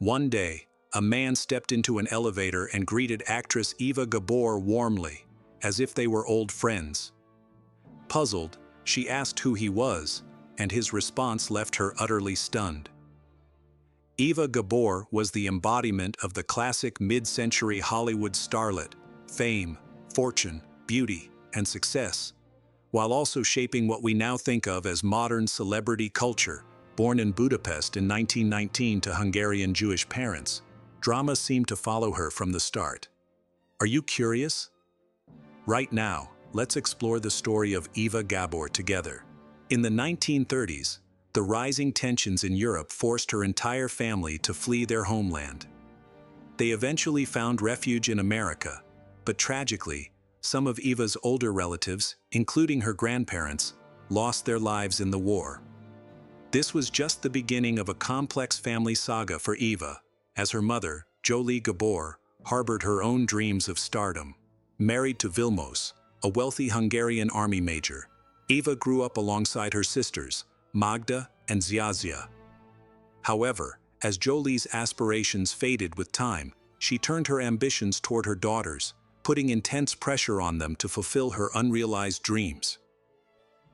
One day, a man stepped into an elevator and greeted actress Eva Gabor warmly, as if they were old friends. Puzzled, she asked who he was, and his response left her utterly stunned. Eva Gabor was the embodiment of the classic mid-century Hollywood starlet, fame, fortune, beauty, and success, while also shaping what we now think of as modern celebrity culture. Born in Budapest in 1919 to Hungarian Jewish parents, drama seemed to follow her from the start. Are you curious? Right now, let's explore the story of Eva Gabor together. In the 1930s, the rising tensions in Europe forced her entire family to flee their homeland. They eventually found refuge in America, but tragically, some of Eva's older relatives, including her grandparents, lost their lives in the war. This was just the beginning of a complex family saga for Eva, as her mother, Jolie Gabor, harbored her own dreams of stardom. Married to Vilmos, a wealthy Hungarian army major, Eva grew up alongside her sisters, Magda and Zsuzsa. However, as Jolie's aspirations faded with time, she turned her ambitions toward her daughters, putting intense pressure on them to fulfill her unrealized dreams.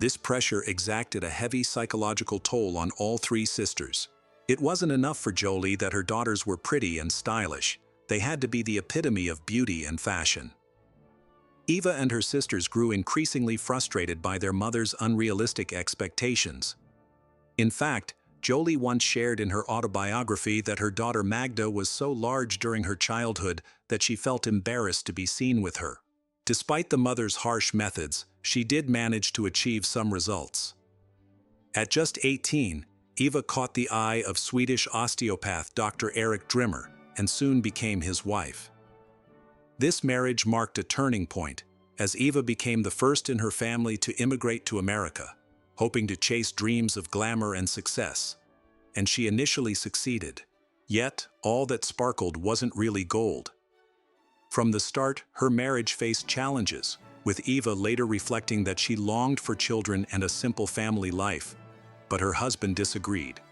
This pressure exacted a heavy psychological toll on all three sisters. It wasn't enough for Jolie that her daughters were pretty and stylish. They had to be the epitome of beauty and fashion. Eva and her sisters grew increasingly frustrated by their mother's unrealistic expectations. In fact, Jolie once shared in her autobiography that her daughter Magda was so large during her childhood that she felt embarrassed to be seen with her. Despite the mother's harsh methods, she did manage to achieve some results. At just 18, Eva caught the eye of Swedish osteopath Dr. Erik Drimmer and soon became his wife. This marriage marked a turning point, as Eva became the first in her family to immigrate to America, hoping to chase dreams of glamour and success. And she initially succeeded. Yet, all that sparkled wasn't really gold. From the start, her marriage faced challenges, with Eva later reflecting that she longed for children and a simple family life, but her husband disagreed.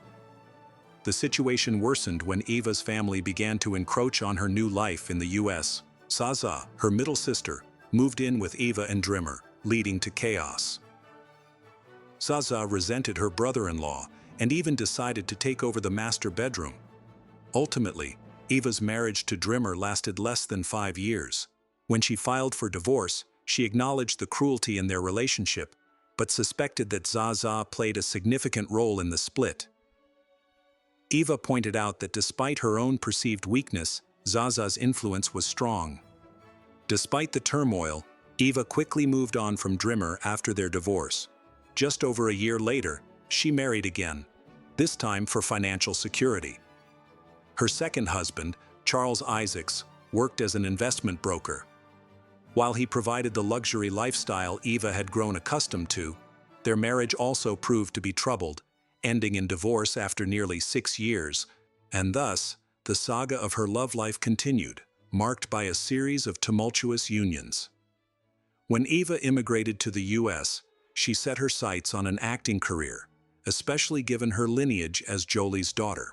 The situation worsened when Eva's family began to encroach on her new life in the U.S. Zsuzsa, her middle sister, moved in with Eva and Drimmer, leading to chaos. Zsuzsa resented her brother-in-law and even decided to take over the master bedroom. Ultimately, Eva's marriage to Drimmer lasted less than 5 years. When she filed for divorce, she acknowledged the cruelty in their relationship, but suspected that Zsuzsa played a significant role in the split. Eva pointed out that despite her own perceived weakness, Zsuzsa's influence was strong. Despite the turmoil, Eva quickly moved on from Drimmer after their divorce. Just over a year later, she married again, this time for financial security. Her second husband, Charles Isaacs, worked as an investment broker. While he provided the luxury lifestyle Eva had grown accustomed to, their marriage also proved to be troubled, ending in divorce after nearly 6 years, and thus, the saga of her love life continued, marked by a series of tumultuous unions. When Eva immigrated to the U.S., she set her sights on an acting career, especially given her lineage as Jolie's daughter.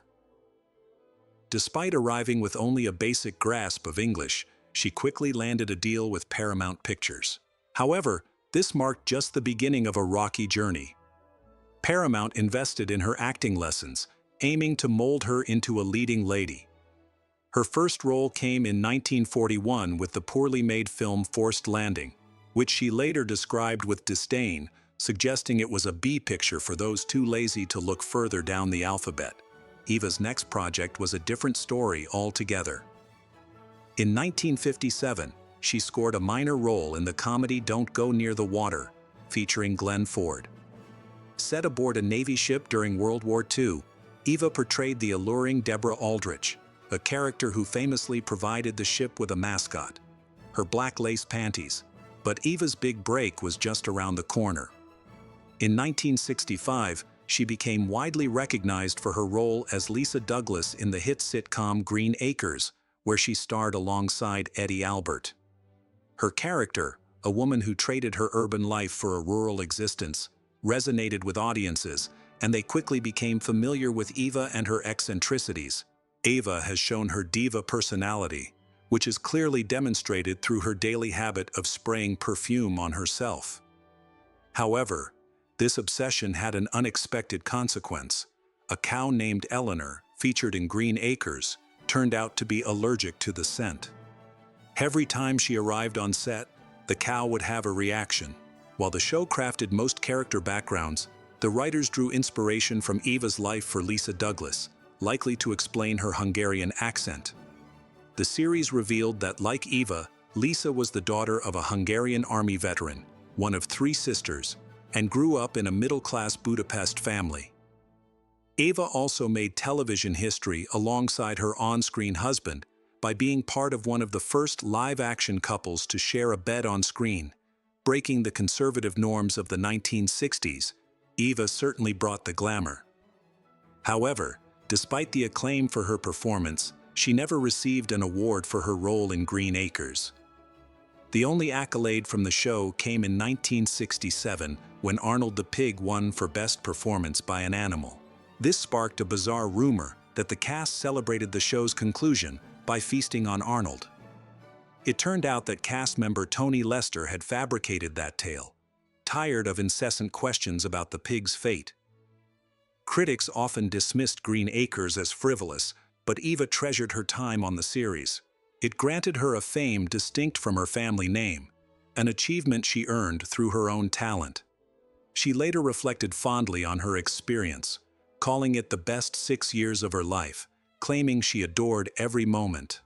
Despite arriving with only a basic grasp of English, she quickly landed a deal with Paramount Pictures. However, this marked just the beginning of a rocky journey. Paramount invested in her acting lessons, aiming to mold her into a leading lady. Her first role came in 1941 with the poorly made film Forced Landing, which she later described with disdain, suggesting it was a B picture for those too lazy to look further down the alphabet. Eva's next project was a different story altogether. In 1957, she scored a minor role in the comedy Don't Go Near the Water, featuring Glenn Ford. Set aboard a Navy ship during World War II, Eva portrayed the alluring Deborah Aldrich, a character who famously provided the ship with a mascot, her black lace panties. But Eva's big break was just around the corner. In 1965, she became widely recognized for her role as Lisa Douglas in the hit sitcom Green Acres, where she starred alongside Eddie Albert. Her character, a woman who traded her urban life for a rural existence, resonated with audiences, and they quickly became familiar with Eva and her eccentricities. Eva has shown her diva personality, which is clearly demonstrated through her daily habit of spraying perfume on herself. However, this obsession had an unexpected consequence. A cow named Eleanor, featured in Green Acres, turned out to be allergic to the scent. Every time she arrived on set, the cow would have a reaction. While the show crafted most character backgrounds, the writers drew inspiration from Eva's life for Lisa Douglas, likely to explain her Hungarian accent. The series revealed that, like Eva, Lisa was the daughter of a Hungarian army veteran, one of 3 sisters, and grew up in a middle-class Budapest family. Eva also made television history alongside her on-screen husband by being part of one of the first live-action couples to share a bed on screen. Breaking the conservative norms of the 1960s, Eva certainly brought the glamour. However, despite the acclaim for her performance, she never received an award for her role in Green Acres. The only accolade from the show came in 1967 when Arnold the Pig won for Best Performance by an Animal. This sparked a bizarre rumor that the cast celebrated the show's conclusion by feasting on Arnold. It turned out that cast member Tony Lester had fabricated that tale, tired of incessant questions about the pig's fate. Critics often dismissed Green Acres as frivolous, but Eva treasured her time on the series. It granted her a fame distinct from her family name, an achievement she earned through her own talent. She later reflected fondly on her experience, calling it the best 6 years of her life, claiming she adored every moment.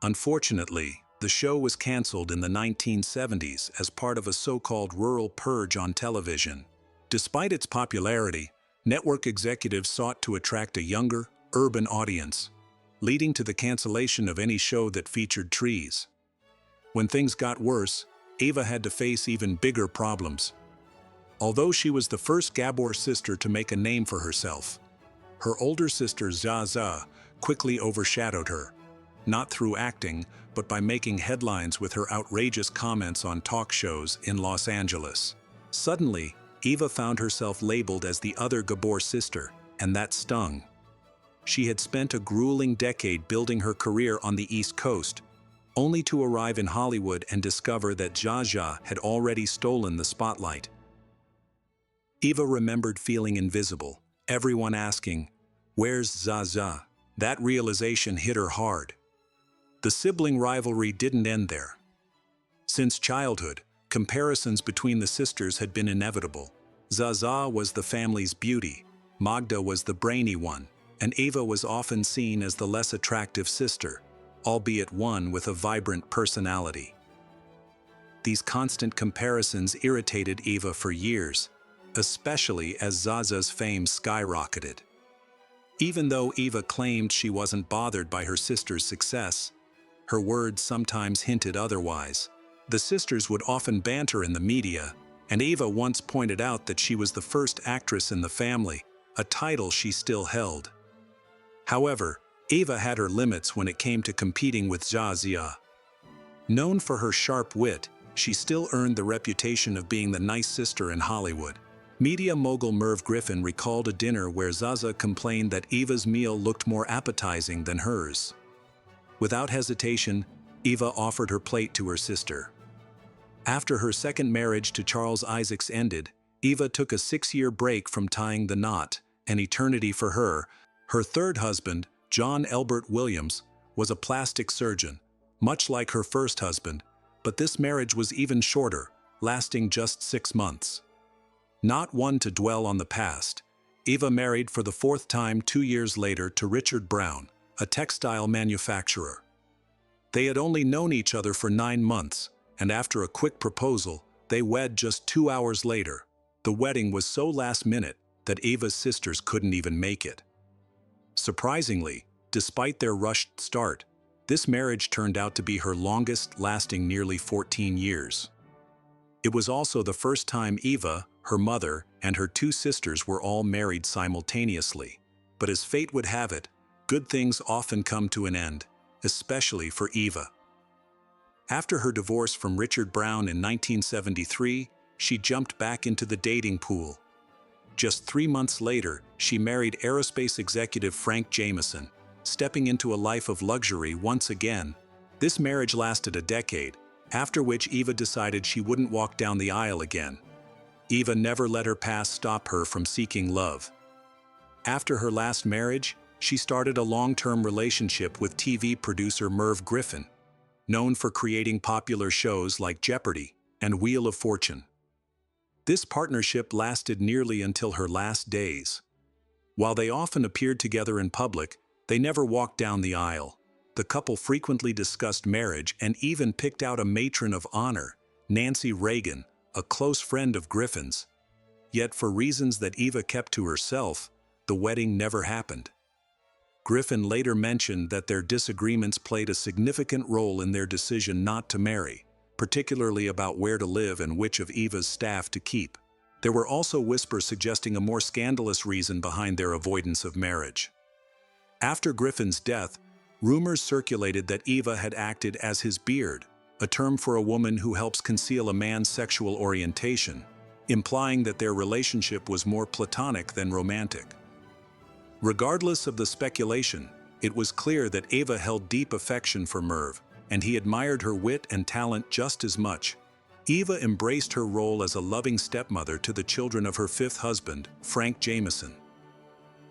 Unfortunately, the show was canceled in the 1970s as part of a so-called rural purge on television. Despite its popularity, network executives sought to attract a younger, urban audience, leading to the cancellation of any show that featured trees. When things got worse, Eva had to face even bigger problems. Although she was the first Gabor sister to make a name for herself, her older sister Zaza quickly overshadowed her, not through acting, but by making headlines with her outrageous comments on talk shows in Los Angeles. Suddenly, Eva found herself labeled as the other Gabor sister, and that stung. She had spent a grueling decade building her career on the East Coast, only to arrive in Hollywood and discover that Zaza had already stolen the spotlight. Eva remembered feeling invisible, everyone asking, "Where's Zaza?" That realization hit her hard. The sibling rivalry didn't end there. Since childhood, comparisons between the sisters had been inevitable. Zaza was the family's beauty, Magda was the brainy one, and Eva was often seen as the less attractive sister, albeit one with a vibrant personality. These constant comparisons irritated Eva for years, especially as Zaza's fame skyrocketed. Even though Eva claimed she wasn't bothered by her sister's success, her words sometimes hinted otherwise. The sisters would often banter in the media, and Eva once pointed out that she was the first actress in the family, a title she still held. However, Eva had her limits when it came to competing with Zaza. Known for her sharp wit, she still earned the reputation of being the nice sister in Hollywood. Media mogul Merv Griffin recalled a dinner where Zaza complained that Eva's meal looked more appetizing than hers. Without hesitation, Eva offered her plate to her sister. After her second marriage to Charles Isaacs ended, Eva took a 6-year break from tying the knot, an eternity for her. Her third husband, John Elbert Williams, was a plastic surgeon, much like her first husband, but this marriage was even shorter, lasting just 6 months. Not one to dwell on the past, Eva married for the 4th time 2 years later to Richard Brown, a textile manufacturer. They had only known each other for 9 months, and after a quick proposal, they wed just 2 hours later. The wedding was so last minute that Eva's sisters couldn't even make it. Surprisingly, despite their rushed start, this marriage turned out to be her longest, lasting nearly 14 years. It was also the first time Eva, her mother, and her 2 sisters were all married simultaneously. But as fate would have it, good things often come to an end, especially for Eva. After her divorce from Richard Brown in 1973, she jumped back into the dating pool. Just 3 months later, she married aerospace executive Frank Jameson, stepping into a life of luxury once again. This marriage lasted a decade, after which Eva decided she wouldn't walk down the aisle again. Eva never let her past stop her from seeking love. After her last marriage, she started a long-term relationship with TV producer Merv Griffin, known for creating popular shows like Jeopardy! And Wheel of Fortune. This partnership lasted nearly until her last days. While they often appeared together in public, they never walked down the aisle. The couple frequently discussed marriage and even picked out a matron of honor, Nancy Reagan, a close friend of Griffin's. Yet for reasons that Eva kept to herself, the wedding never happened. Griffin later mentioned that their disagreements played a significant role in their decision not to marry, particularly about where to live and which of Eva's staff to keep. There were also whispers suggesting a more scandalous reason behind their avoidance of marriage. After Griffin's death, rumors circulated that Eva had acted as his beard, a term for a woman who helps conceal a man's sexual orientation, implying that their relationship was more platonic than romantic. Regardless of the speculation, it was clear that Eva held deep affection for Merv, and he admired her wit and talent just as much. Eva embraced her role as a loving stepmother to the children of her fifth husband, Frank Jameson.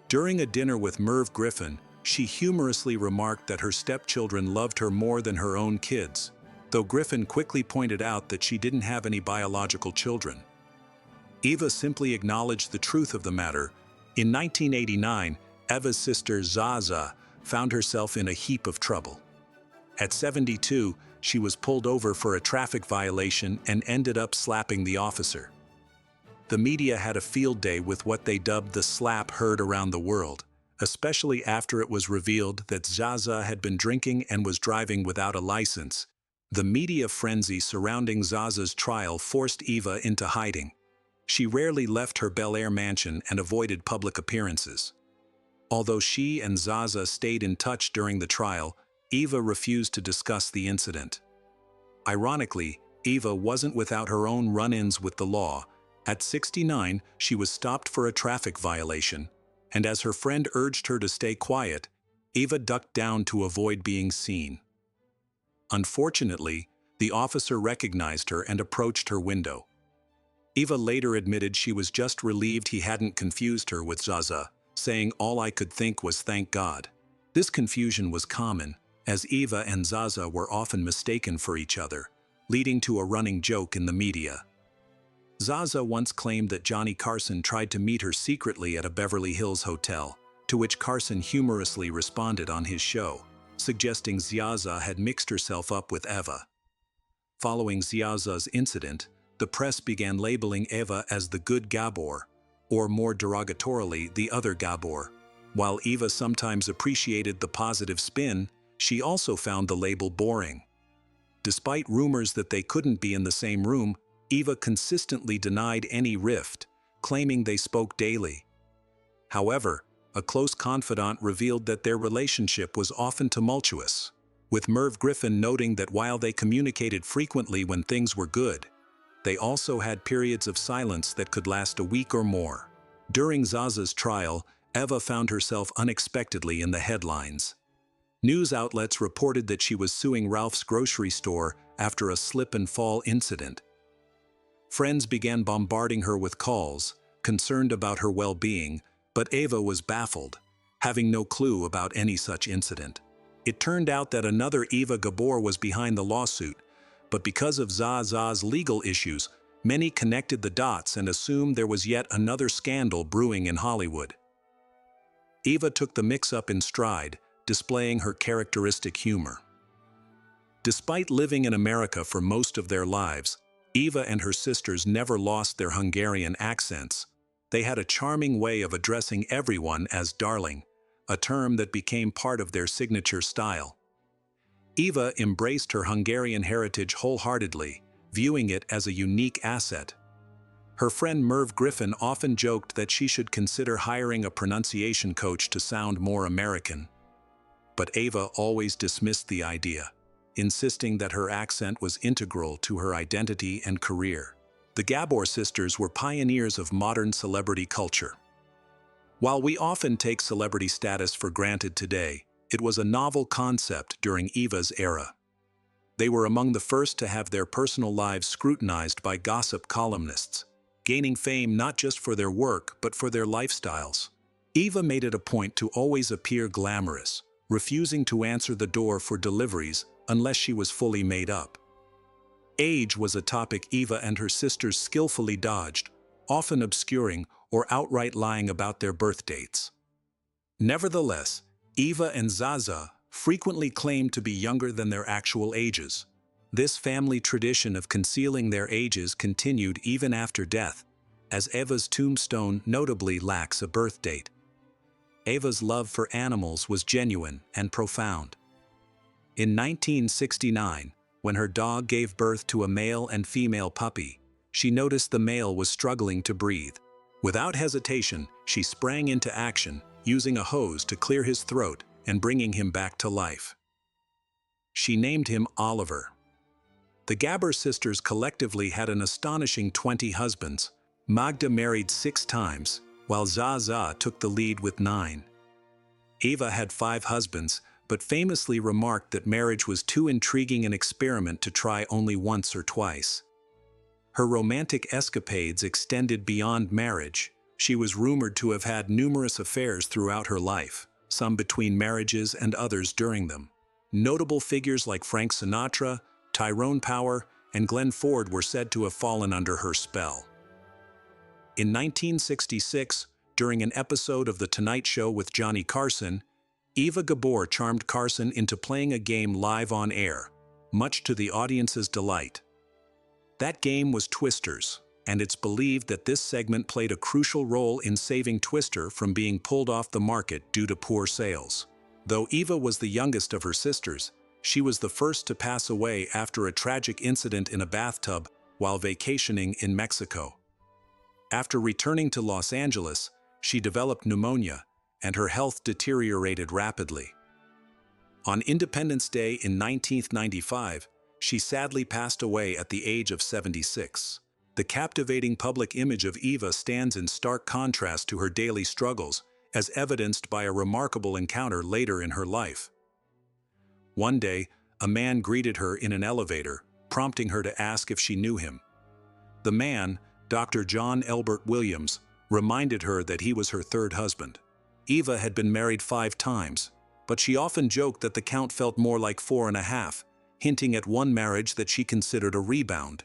During a dinner with Merv Griffin, she humorously remarked that her stepchildren loved her more than her own kids, though Griffin quickly pointed out that she didn't have any biological children. Eva simply acknowledged the truth of the matter. In 1989, Eva's sister Zaza found herself in a heap of trouble. At 72, she was pulled over for a traffic violation and ended up slapping the officer. The media had a field day with what they dubbed the slap heard around the world, especially after it was revealed that Zaza had been drinking and was driving without a license. The media frenzy surrounding Zaza's trial forced Eva into hiding. She rarely left her Bel Air mansion and avoided public appearances. Although she and Zaza stayed in touch during the trial, Eva refused to discuss the incident. Ironically, Eva wasn't without her own run-ins with the law. At 69, she was stopped for a traffic violation, and as her friend urged her to stay quiet, Eva ducked down to avoid being seen. Unfortunately, the officer recognized her and approached her window. Eva later admitted she was just relieved he hadn't confused her with Zaza, saying all I could think was thank God. This confusion was common, as Eva and Zaza were often mistaken for each other, leading to a running joke in the media. Zaza once claimed that Johnny Carson tried to meet her secretly at a Beverly Hills hotel, to which Carson humorously responded on his show, suggesting Zaza had mixed herself up with Eva. Following Zaza's incident, the press began labeling Eva as the good Gabor, or more derogatorily, the other Gabor. While Eva sometimes appreciated the positive spin, she also found the label boring. Despite rumors that they couldn't be in the same room, Eva consistently denied any rift, claiming they spoke daily. However, a close confidant revealed that their relationship was often tumultuous, with Merv Griffin noting that while they communicated frequently when things were good, they also had periods of silence that could last a week or more. During Zaza's trial, Eva found herself unexpectedly in the headlines. News outlets reported that she was suing Ralph's grocery store after a slip-and-fall incident. Friends began bombarding her with calls, concerned about her well-being, but Eva was baffled, having no clue about any such incident. It turned out that another Eva Gabor was behind the lawsuit, but because of Zaza's legal issues, many connected the dots and assumed there was yet another scandal brewing in Hollywood. Eva took the mix-up in stride, displaying her characteristic humor. Despite living in America for most of their lives, Eva and her sisters never lost their Hungarian accents. They had a charming way of addressing everyone as darling, a term that became part of their signature style. Eva embraced her Hungarian heritage wholeheartedly, viewing it as a unique asset. Her friend Merv Griffin often joked that she should consider hiring a pronunciation coach to sound more American. But Eva always dismissed the idea, insisting that her accent was integral to her identity and career. The Gabor sisters were pioneers of modern celebrity culture. While we often take celebrity status for granted today, It was a novel concept during Eva's era. They were among the first to have their personal lives scrutinized by gossip columnists, gaining fame not just for their work but for their lifestyles. Eva made it a point to always appear glamorous, refusing to answer the door for deliveries unless she was fully made up. Age was a topic Eva and her sisters skillfully dodged, often obscuring or outright lying about their birth dates. Nevertheless, Eva and Zaza frequently claimed to be younger than their actual ages. This family tradition of concealing their ages continued even after death, as Eva's tombstone notably lacks a birth date. Eva's love for animals was genuine and profound. In 1969, when her dog gave birth to a male and female puppy, she noticed the male was struggling to breathe. Without hesitation, she sprang into action, using a hose to clear his throat and bringing him back to life. She named him Oliver. The Gabor sisters collectively had an astonishing 20 husbands. Magda married 6 times, while Zaza took the lead with 9. Eva had 5 husbands, but famously remarked that marriage was too intriguing an experiment to try only once or twice. Her romantic escapades extended beyond marriage. She was rumored to have had numerous affairs throughout her life, some between marriages and others during them. Notable figures like Frank Sinatra, Tyrone Power, and Glenn Ford were said to have fallen under her spell. In 1966, during an episode of The Tonight Show with Johnny Carson, Eva Gabor charmed Carson into playing a game live on air, much to the audience's delight. That game was Twisters, and it's believed that this segment played a crucial role in saving Twister from being pulled off the market due to poor sales. Though Eva was the youngest of her sisters, she was the first to pass away after a tragic incident in a bathtub while vacationing in Mexico. After returning to Los Angeles, she developed pneumonia, and her health deteriorated rapidly. On Independence Day in 1995, she sadly passed away at the age of 76. The captivating public image of Eva stands in stark contrast to her daily struggles, as evidenced by a remarkable encounter later in her life. One day, a man greeted her in an elevator, prompting her to ask if she knew him. The man, Dr. John Elbert Williams, reminded her that he was her 3rd husband. Eva had been married 5 times, but she often joked that the count felt more like 4.5, hinting at one marriage that she considered a rebound.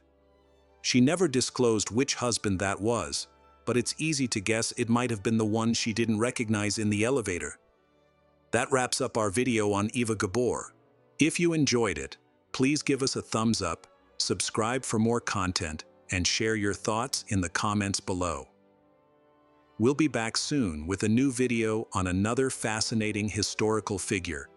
She never disclosed which husband that was, but it's easy to guess it might have been the one she didn't recognize in the elevator. That wraps up our video on Eva Gabor. If you enjoyed it, please give us a thumbs up, subscribe for more content, and share your thoughts in the comments below. We'll be back soon with a new video on another fascinating historical figure.